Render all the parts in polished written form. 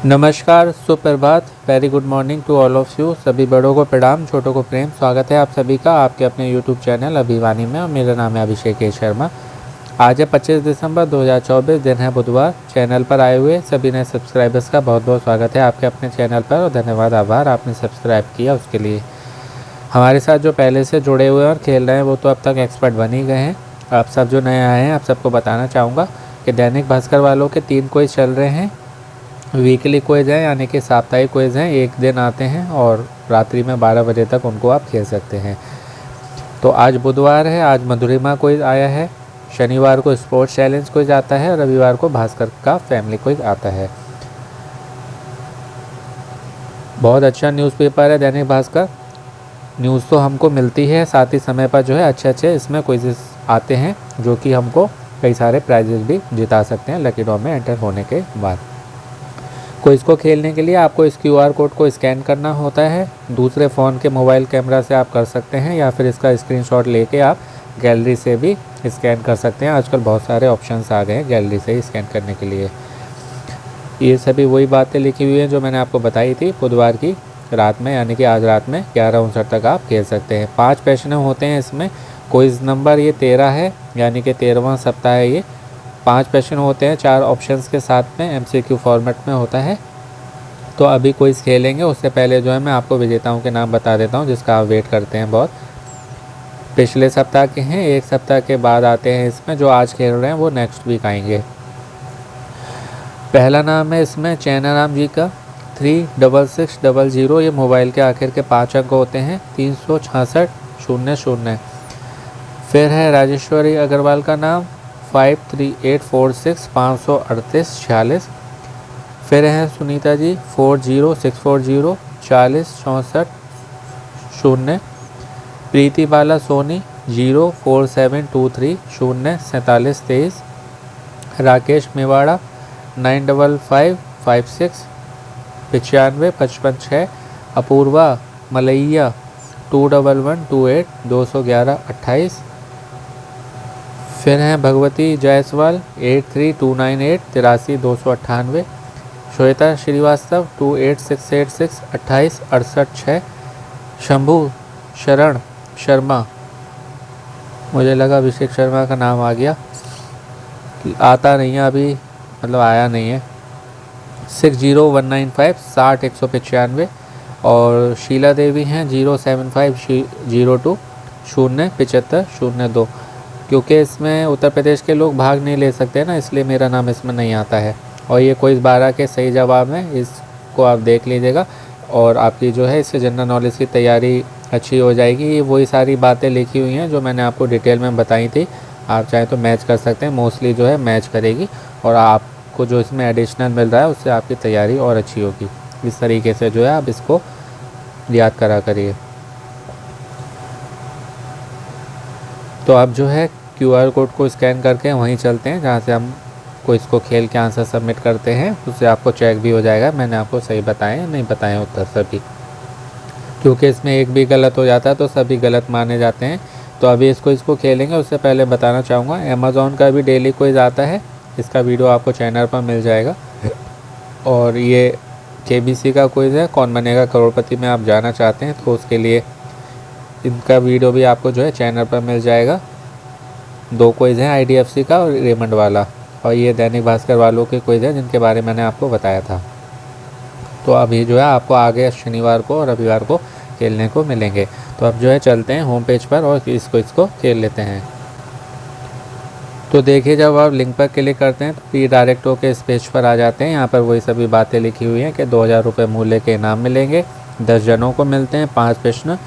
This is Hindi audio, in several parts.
नमस्कार, सुप्रभात, very good morning to all of you. सभी बड़ों को प्रणाम, छोटों को प्रेम। स्वागत है आप सभी का आपके अपने यूट्यूब चैनल अभिवानी में और मेरा नाम है अभिषेक शर्मा। आज है 25 दिसंबर 2024, दिन है बुधवार। चैनल पर आए हुए सभी नए सब्सक्राइबर्स का बहुत बहुत स्वागत है आपके अपने चैनल पर और धन्यवाद, आभार आपने सब्सक्राइब किया उसके लिए। हमारे साथ जो पहले से जुड़े हुए और खेल रहे हैं वो तो अब तक एक्सपर्ट बन ही गए हैं। आप सब जो नए आए हैं आप सबको बताना चाहूँगा कि दैनिक भास्कर वालों के 3 क्विज चल रहे हैं। वीकली क्विज हैं यानी कि साप्ताहिक क्विज हैं, एक दिन आते हैं और रात्रि में 12 बजे तक उनको आप खेल सकते हैं। तो आज बुधवार है, आज मधुरिमा क्विज आया है, शनिवार को स्पोर्ट्स चैलेंज क्विज आता है, रविवार को भास्कर का फैमिली क्विज आता है। बहुत अच्छा न्यूज़पेपर है दैनिक भास्कर। न्यूज़ तो हमको मिलती है, साथ ही समय पर जो है अच्छे इसमें क्विजेस आते हैं जो कि हमको कई सारे प्राइजेस भी जिता सकते हैं लकी ड्रॉ में एंटर होने के बाद। क्विज को खेलने के लिए आपको इस QR कोड को स्कैन करना होता है। दूसरे फ़ोन के मोबाइल कैमरा से आप कर सकते हैं या फिर इसका स्क्रीनशॉट लेके आप गैलरी से भी स्कैन कर सकते हैं। आजकल बहुत सारे ऑप्शंस आ गए हैं गैलरी से ही स्कैन करने के लिए। ये सभी वही बातें लिखी हुई हैं जो मैंने आपको बताई थी बुधवार की रात में, यानी कि आज रात में 11:59 तक आप खेल सकते हैं। 5 प्रश्न होते हैं इसमें। क्विज नंबर ये 13 है, यानी कि 13वां सप्ताह है ये। 5 प्रश्न होते हैं, 4 ऑप्शंस के साथ में MCQ फॉर्मेट में होता है। तो अभी क्विज खेलेंगे उससे पहले जो है मैं आपको विजेताओं के नाम बता देता हूं जिसका आप वेट करते हैं बहुत। पिछले सप्ताह के हैं, एक सप्ताह के बाद आते हैं इसमें। जो आज खेल रहे हैं वो नेक्स्ट वीक आएंगे। पहला नाम है इसमें चैनाराम जी का 36600। ये मोबाइल के आखिर के 5 अंक होते हैं 36600। फिर है राजेश्वरी अग्रवाल का नाम 53846 53846। फिर हैं सुनीता जी 40640 40 64 0। प्रीति बाला सोनी 04723 0 47 23। राकेश मेवाड़ा 95556 95 55 6। अपूर्वा मलैया 21128 211 28। फिर हैं भगवती जायसवाल 83298 83 298। श्वेता श्रीवास्तव 28686 28 68 6। शंभू शरण शर्मा, मुझे लगा अभिषेक शर्मा का नाम आ गया, आता नहीं है अभी, मतलब आया नहीं है। 60195 60 195। और शीला देवी हैं 07502 0 75 02। क्योंकि इसमें उत्तर प्रदेश के लोग भाग नहीं ले सकते ना, इसलिए मेरा नाम इसमें नहीं आता है। और ये क्विज 12 के सही जवाब हैं, इसको आप देख लीजिएगा और आपकी जो है इससे जनरल नॉलेज की तैयारी अच्छी हो जाएगी। ये वही सारी बातें लिखी हुई हैं जो मैंने आपको डिटेल में बताई थी। आप चाहें तो मैच कर सकते हैं, मोस्टली जो है मैच करेगी और आपको जो इसमें एडिशनल मिल रहा है उससे आपकी तैयारी और अच्छी होगी। इस तरीके से जो है आप इसको याद करा करिए। तो अब जो है QR कोड को स्कैन करके वहीं चलते हैं जहाँ से हम क्विज को खेल के आंसर सबमिट करते हैं। उससे आपको चेक भी हो जाएगा मैंने आपको सही बताए या नहीं बताए उत्तर सभी, क्योंकि इसमें एक भी गलत हो जाता है तो सभी गलत माने जाते हैं। तो अभी इसको खेलेंगे उससे पहले बताना चाहूँगा अमेज़ॉन का भी डेली क्विज आता है, इसका वीडियो आपको चैनल पर मिल जाएगा। और ये KBC का क्विज है, कौन बनेगा करोड़पति में आप जाना चाहते हैं तो उसके लिए इनका वीडियो भी आपको जो है चैनल पर मिल जाएगा। 2 क्विज हैं, IDFC का और रेमंड वाला। और ये दैनिक भास्कर वालों के क्विज हैं जिनके बारे में मैंने आपको बताया था। तो अभी जो है आपको आगे शनिवार को और रविवार को खेलने को मिलेंगे। तो अब जो है चलते हैं होम पेज पर और इसको खेल लेते हैं। तो देखिए जब आप लिंक पर क्लिक करते हैं तो ये डायरेक्ट होकर इस पेज पर आ जाते हैं। यहाँ पर वही सभी बातें लिखी हुई हैं कि 2000 रुपये मूल्य के इनाम मिलेंगे, 10 जनों को मिलते हैं, 5 प्रश्न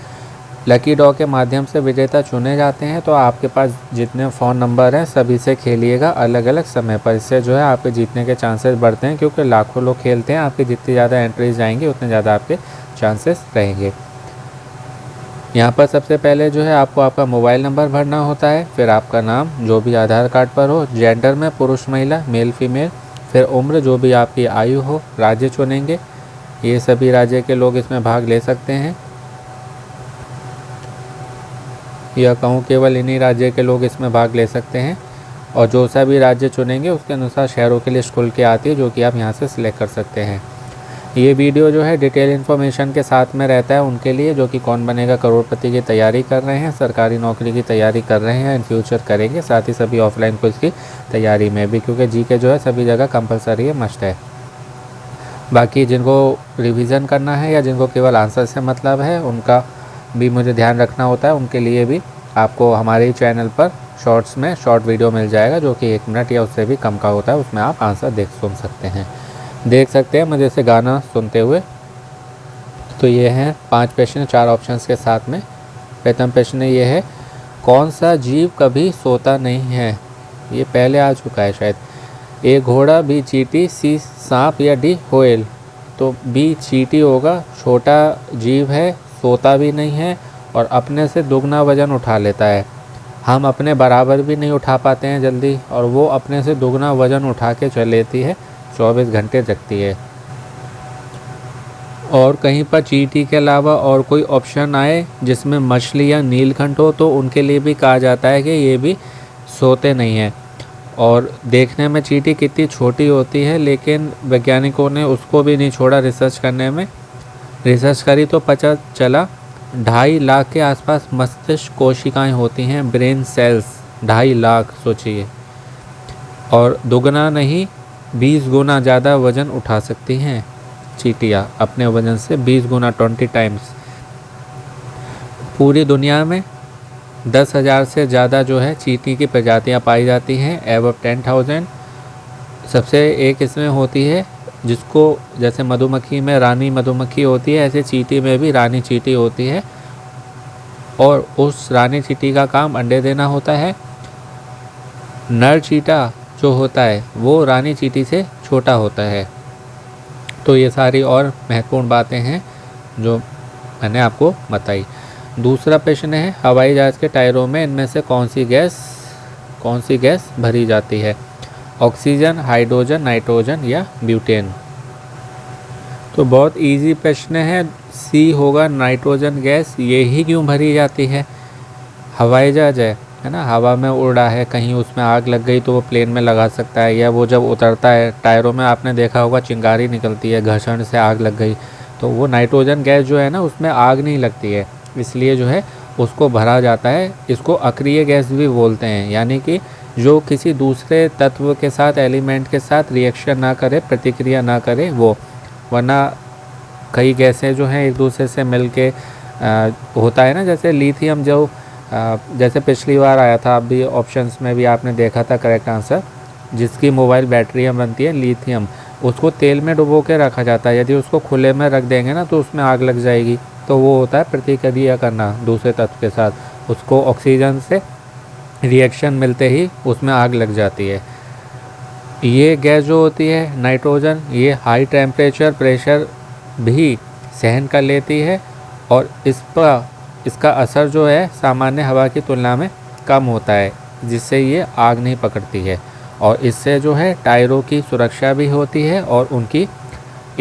लकी ड्रॉ के माध्यम से विजेता चुने जाते हैं। तो आपके पास जितने फ़ोन नंबर हैं सभी से खेलिएगा अलग अलग समय पर। इससे जो है आपके जीतने के चांसेस बढ़ते हैं, क्योंकि लाखों लोग खेलते हैं। आपकी जितनी ज़्यादा एंट्रीज जाएंगी उतने ज़्यादा आपके चांसेस रहेंगे। यहाँ पर सबसे पहले जो है आपको आपका मोबाइल नंबर भरना होता है, फिर आपका नाम जो भी आधार कार्ड पर हो, जेंडर में पुरुष महिला मेल फीमेल, फिर उम्र जो भी आपकी आयु हो, राज्य चुनेंगे। ये सभी राज्य के लोग इसमें भाग ले सकते हैं, या कहूँ केवल इन्हीं राज्य के लोग इसमें भाग ले सकते हैं। और जो सा भी राज्य चुनेंगे उसके अनुसार शहरों की लिस्ट खुल के आती है जो कि आप यहाँ से सिलेक्ट कर सकते हैं। ये वीडियो जो है डिटेल इन्फॉर्मेशन के साथ में रहता है उनके लिए जो कि कौन बनेगा करोड़पति की तैयारी कर रहे हैं, सरकारी नौकरी की तैयारी कर रहे हैं, इन फ्यूचर करेंगे, साथ ही सभी ऑफलाइन क्विज की तैयारी में भी, क्योंकि जीके जो है सभी जगह कंपलसरी है, मस्ट है। बाकी जिनको रिवीजन करना है या जिनको केवल आंसर से मतलब है उनका भी मुझे ध्यान रखना होता है, उनके लिए भी आपको हमारे चैनल पर शॉर्ट्स में शॉर्ट वीडियो मिल जाएगा जो कि 1 मिनट या उससे भी कम का होता है, उसमें आप आंसर सुन सकते हैं, देख सकते हैं मज़े से गाना सुनते हुए। तो ये हैं 5 प्रश्न 4 ऑप्शंस के साथ में। प्रथम प्रश्न ये है, कौन सा जीव कभी सोता नहीं है? ये पहले आ चुका है शायद। ए घोड़ा, बी चींटी, सी सांप या डी व्हेल? तो बी चींटी होगा, छोटा जीव है, सोता भी नहीं है और अपने से दुगना वजन उठा लेता है। हम अपने बराबर भी नहीं उठा पाते हैं जल्दी और वो अपने से दुगना वजन उठा के चल लेती है, 24 घंटे जगती है। और कहीं पर चींटी के अलावा और कोई ऑप्शन आए जिसमें मछली या नीलकंठ हो तो उनके लिए भी कहा जाता है कि ये भी सोते नहीं हैं। और देखने में चींटी कितनी छोटी होती है, लेकिन वैज्ञानिकों ने उसको भी नहीं छोड़ा रिसर्च करने में। रिसर्च करी तो पता चला 2.5 लाख के आसपास मस्तिष्क कोशिकाएं होती हैं, ब्रेन सेल्स 2.5 लाख, सोचिए। और दुगना नहीं 20 गुना ज़्यादा वज़न उठा सकती हैं चींटियाँ, अपने वज़न से 20 गुना, 20 टाइम्स। पूरी दुनिया में 10,000 से ज़्यादा जो है चींटी की प्रजातियाँ पाई जाती हैं, एबव 10,000। सबसे एक इसमें होती है जिसको जैसे मधुमक्खी में रानी मधुमक्खी होती है, ऐसे चींटी में भी रानी चींटी होती है और उस रानी चींटी का काम अंडे देना होता है। नर चींटा जो होता है वो रानी चींटी से छोटा होता है। तो ये सारी और महत्वपूर्ण बातें हैं जो मैंने आपको बताई। दूसरा प्रश्न है, हवाई जहाज़ के टायरों में इनमें से कौन सी गैस भरी जाती है? ऑक्सीजन, हाइड्रोजन, नाइट्रोजन या ब्यूटेन? तो बहुत इजी प्रश्न है, सी होगा नाइट्रोजन गैस। ये ही क्यों भरी जाती है? हवाई जहाज़ है ना, हवा में उड़ रहा है, कहीं उसमें आग लग गई तो वो प्लेन में लगा सकता है, या वो जब उतरता है टायरों में आपने देखा होगा चिंगारी निकलती है, घर्षण से आग लग गई, तो वो नाइट्रोजन गैस जो है ना उसमें आग नहीं लगती है, इसलिए जो है उसको भरा जाता है। इसको अक्रिय गैस भी बोलते हैं, यानी कि जो किसी दूसरे तत्व के साथ, एलिमेंट के साथ रिएक्शन ना करे, प्रतिक्रिया ना करे वो। वरना कई गैसें जो हैं एक दूसरे से मिल के होता है ना, जैसे लिथियम जो जैसे पिछली बार आया था, अभी ऑप्शंस में भी आपने देखा था करेक्ट आंसर, जिसकी मोबाइल बैटरियाँ बनती है लिथियम, उसको तेल में डुबो के रखा जाता है। यदि उसको खुले में रख देंगे ना तो उसमें आग लग जाएगी। तो वो होता है प्रतिक्रिया करना दूसरे तत्व के साथ, उसको ऑक्सीजन से रिएक्शन मिलते ही उसमें आग लग जाती है। ये गैस जो होती है नाइट्रोजन, ये हाई टेम्परेचर प्रेशर भी सहन कर लेती है और इसका असर जो है सामान्य हवा की तुलना में कम होता है, जिससे ये आग नहीं पकड़ती है। और इससे जो है टायरों की सुरक्षा भी होती है और उनकी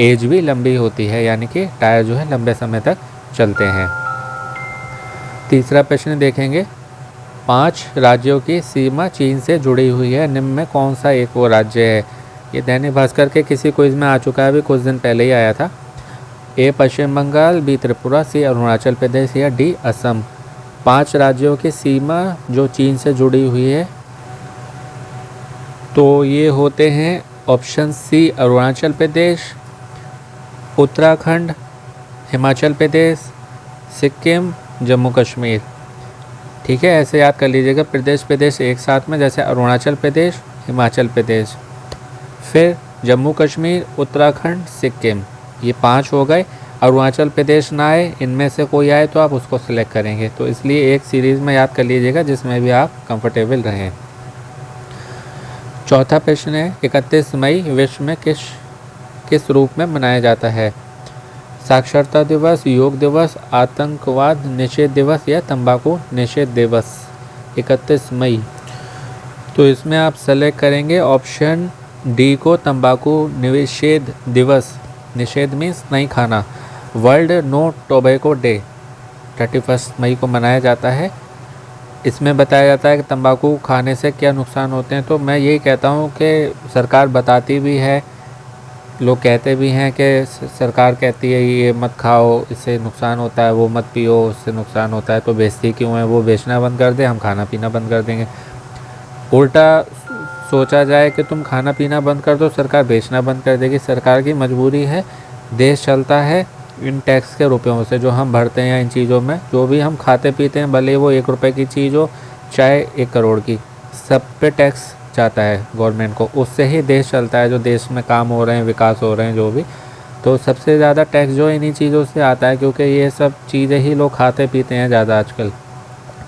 एज भी लंबी होती है, यानी कि टायर जो है लंबे समय तक चलते हैं। तीसरा प्रश्न देखेंगे, 5 राज्यों की सीमा चीन से जुड़ी हुई है, निम्न में कौन सा एक वो राज्य है? ये दैनिक भास्कर के किसी क्विज में आ चुका है, अभी कुछ दिन पहले ही आया था। ए पश्चिम बंगाल, बी त्रिपुरा, सी अरुणाचल प्रदेश या डी असम? 5 राज्यों की सीमा जो चीन से जुड़ी हुई है, तो ये होते हैं ऑप्शन सी अरुणाचल प्रदेश, उत्तराखंड, हिमाचल प्रदेश, सिक्किम, जम्मू कश्मीर। ठीक है, ऐसे याद कर लीजिएगा, प्रदेश एक साथ में, जैसे अरुणाचल प्रदेश, हिमाचल प्रदेश, फिर जम्मू कश्मीर, उत्तराखंड, सिक्किम, ये 5 हो गए। अरुणाचल प्रदेश ना आए, इनमें से कोई आए तो आप उसको सिलेक्ट करेंगे, तो इसलिए एक सीरीज़ में याद कर लीजिएगा जिसमें भी आप कंफर्टेबल रहें। चौथा प्रश्न है, 31 मई विश्व में किस रूप में मनाया जाता है? साक्षरता दिवस, योग दिवस, आतंकवाद निषेध दिवस या तंबाकू निषेध दिवस? 31 मई, तो इसमें आप सेलेक्ट करेंगे ऑप्शन डी को, तंबाकू निषेध दिवस। निषेध मीन्स नहीं खाना। वर्ल्ड नो टोबैको डे 31 मई को मनाया जाता है। इसमें बताया जाता है कि तंबाकू खाने से क्या नुकसान होते हैं। तो मैं यही कहता हूँ कि सरकार बताती भी है लोग कहते भी हैं कि सरकार कहती है ये मत खाओ, इससे नुकसान होता है, वो मत पियो, उससे नुकसान होता है, तो बेचती क्यों है? वो बेचना बंद कर दे, हम खाना पीना बंद कर देंगे। उल्टा सोचा जाए कि तुम खाना पीना बंद कर दो, सरकार बेचना बंद कर देगी। सरकार की मजबूरी है, देश चलता है इन टैक्स के रुपयों से जो हम भरते हैं इन चीज़ों में। जो भी हम खाते पीते हैं, भले वो 1 रुपये की चीज़ हो चाहे 1 करोड़ की, सब पे टैक्स जाता है गवर्नमेंट को, उससे ही देश चलता है। जो देश में काम हो रहे हैं, विकास हो रहे हैं जो भी, तो सबसे ज़्यादा टैक्स जो इन्हीं चीज़ों से आता है, क्योंकि ये सब चीज़ें ही लोग खाते पीते हैं ज़्यादा आजकल।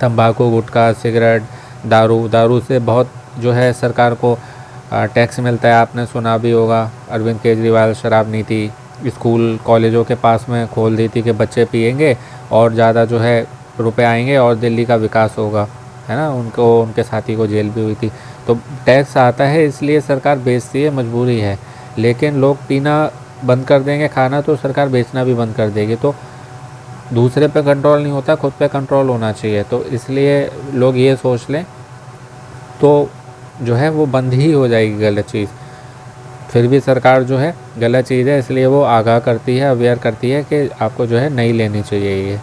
तंबाकू, गुटखा, सिगरेट, दारू से बहुत जो है सरकार को टैक्स मिलता है। आपने सुना भी होगा, अरविंद केजरीवाल शराब नीति स्कूल कॉलेजों के पास में खोल दी थी कि बच्चे पिएंगे और ज़्यादा जो है रुपए आएंगे और दिल्ली का विकास होगा, है ना। उनके साथी को जेल भी हुई थी। तो टैक्स आता है इसलिए सरकार बेचती है, मजबूरी है। लेकिन लोग पीना बंद कर देंगे, खाना, तो सरकार बेचना भी बंद कर देगी। तो दूसरे पे कंट्रोल नहीं होता, खुद पे कंट्रोल होना चाहिए। तो इसलिए लोग ये सोच लें तो जो है वो बंद ही हो जाएगी गलत चीज़। फिर भी सरकार जो है गलत चीज़ है इसलिए वो आगाह करती है, अवेयर करती है कि आपको जो है नहीं लेनी चाहिए ये,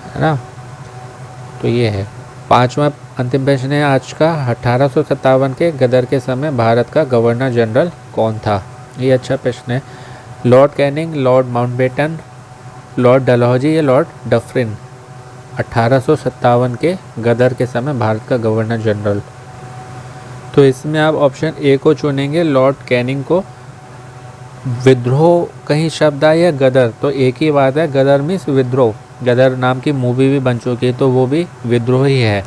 है ना। तो ये है। 5वां अंतिम प्रश्न है आज का। 1857 के गदर के समय भारत का गवर्नर जनरल कौन था? ये अच्छा प्रश्न है। Lord Canning, Lord Mountbatten, Lord Dalhousie या लॉर्ड डफरिन? 1857 के गदर के समय भारत का गवर्नर जनरल। तो इसमें आप ऑप्शन ए को चुनेंगे, लॉर्ड कैनिंग को। विद्रोह कहीं शब्द आया या गदर, तो एक ही बात है, गदर मीन्स विद्रोह। गदर नाम की मूवी भी बन चुकी है, तो वो भी विद्रोह ही है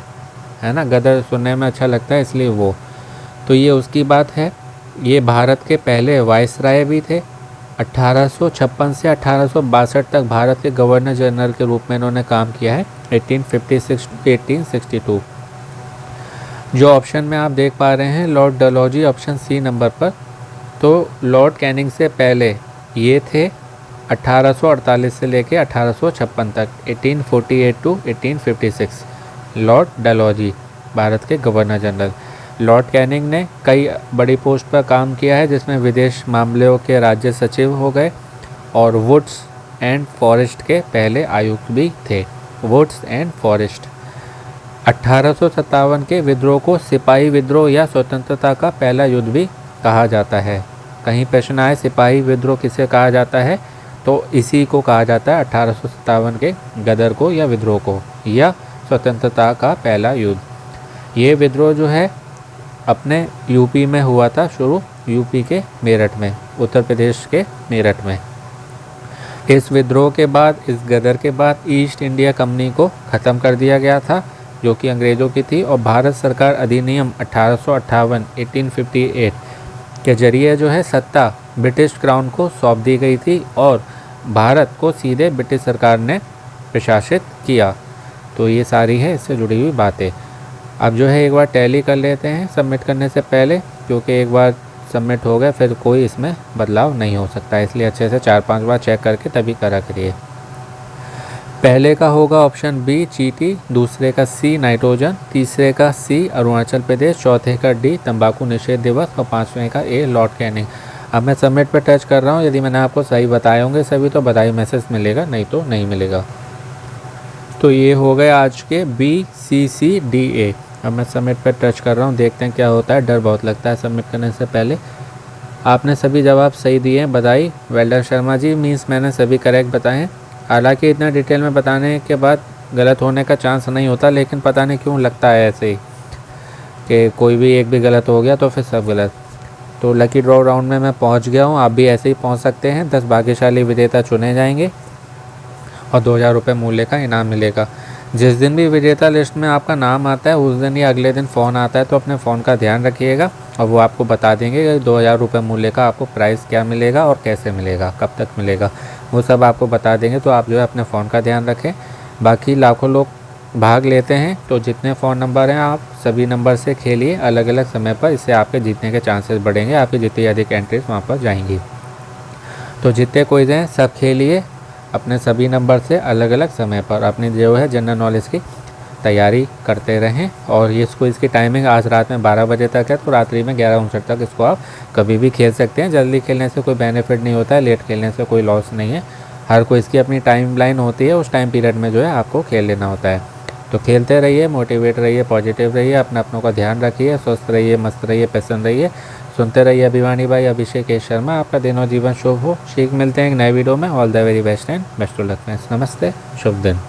ना। गदर सुनने में अच्छा लगता है इसलिए वो, तो ये उसकी बात है। ये भारत के पहले वायसराय भी थे। 1856 से 1862 तक भारत के गवर्नर जनरल के रूप में इन्होंने काम किया है, 1856 टू 1862। जो ऑप्शन में आप देख पा रहे हैं Lord Dalhousie option C number पर, तो लॉर्ड कैनिंग से पहले ये थे 1848 से लेके 1856 तक, 1848 टू 1856 लॉर्ड डलहौजी भारत के गवर्नर जनरल। लॉर्ड कैनिंग ने कई बड़ी पोस्ट पर काम किया है, जिसमें विदेश मामलों के राज्य सचिव हो गए और वुड्स एंड फॉरेस्ट के पहले आयुक्त भी थे। Woods and forest. 1857 के विद्रोह को सिपाही विद्रोह या स्वतंत्रता का पहला युद्ध भी कहा जाता है। कहीं प्रश्न आए सिपाही विद्रोह किसे कहा जाता है, तो इसी को कहा जाता है 1857 के गदर को या विद्रोह को, या स्वतंत्रता का पहला युद्ध। ये विद्रोह जो है अपने यूपी में हुआ था शुरू, यूपी के मेरठ में, उत्तर प्रदेश के मेरठ में। इस विद्रोह के बाद, इस गदर के बाद ईस्ट इंडिया कंपनी को ख़त्म कर दिया गया था, जो कि अंग्रेज़ों की थी, और भारत सरकार अधिनियम 1858 1858 के जरिए जो है सत्ता ब्रिटिश क्राउन को सौंप दी गई थी और भारत को सीधे ब्रिटिश सरकार ने प्रशासित किया। तो ये सारी है इससे जुड़ी हुई बातें। अब जो है एक बार टैली कर लेते हैं सबमिट करने से पहले, क्योंकि एक बार सबमिट हो गया फिर कोई इसमें बदलाव नहीं हो सकता, इसलिए अच्छे से 4-5 बार चेक करके तभी करा करिए। पहले का होगा ऑप्शन बी चींटी, दूसरे का सी नाइट्रोजन, तीसरे का सी अरुणाचल प्रदेश, चौथे का डी तंबाकू निषेध दिवस और पाँचवें का ए लॉर्ड कैनिंग। अब मैं सबमिट पर टच कर रहा हूँ, यदि मैंने आपको सही बताए होंगे सभी तो बधाई मैसेज मिलेगा, नहीं तो नहीं मिलेगा। तो ये हो गए आज के BCCDA। अब मैं सबमिट पर टच कर रहा हूँ, देखते हैं क्या होता है। डर बहुत लगता है सबमिट करने से पहले। आपने सभी जवाब सही दिए हैं, बधाई, वेल्डर शर्मा जी, मीन्स मैंने सभी करेक्ट बताए हैं। हालांकि इतना डिटेल में बताने के बाद गलत होने का चांस नहीं होता, लेकिन पता नहीं क्यों लगता है ऐसे ही कि कोई भी एक भी गलत हो गया तो फिर सब गलत। तो लकी ड्रॉ राउंड में मैं पहुंच गया हूं, आप भी ऐसे ही पहुंच सकते हैं। 10 भाग्यशाली विजेता चुने जाएंगे और 2000 रुपये मूल्य का इनाम मिलेगा। जिस दिन भी विजेता लिस्ट में आपका नाम आता है उस दिन या अगले दिन फ़ोन आता है, तो अपने फ़ोन का ध्यान रखिएगा और वो आपको बता देंगे कि 2000 रुपये मूल्य का आपको प्राइज़ क्या मिलेगा और कैसे मिलेगा, कब तक मिलेगा, वो सब आपको बता देंगे। तो आप जो है अपने फ़ोन का ध्यान रखें। बाकी लाखों लोग भाग लेते हैं, तो जितने फ़ोन नंबर हैं आप सभी नंबर से खेलिए अलग अलग समय पर, इससे आपके जीतने के चांसेस बढ़ेंगे, आपकी जितनी अधिक एंट्रीज वहाँ पर जाएंगी। तो जितने क्विज़ हैं सब खेलिए अपने सभी नंबर से अलग अलग समय पर, अपनी जो है जनरल नॉलेज की तैयारी करते रहें। और ये इसको इसकी टाइमिंग आज रात में 12 बजे तक है, तो रात्रि में 11:59 तक इसको आप कभी भी खेल सकते हैं। जल्दी खेलने से कोई बेनिफिट नहीं होता है, लेट खेलने से कोई लॉस नहीं है। हर कोई इसकी अपनी टाइम लाइन होती है, उस टाइम पीरियड में जो है आपको खेल लेना होता है। तो खेलते रहिए, मोटिवेट रहिए, पॉजिटिव रहिए, अपनों का ध्यान रखिए, स्वस्थ रहिए, मस्त रहिए, प्रसन्न रहिए। सुनते रहिए अभिमानी भाई अभिषेक शर्मा। आपका दिन और जीवन शुभ हो। शीघ्र मिलते हैं एक नए वीडियो में। All the very best and best of luck friends. नमस्ते, शुभ दिन।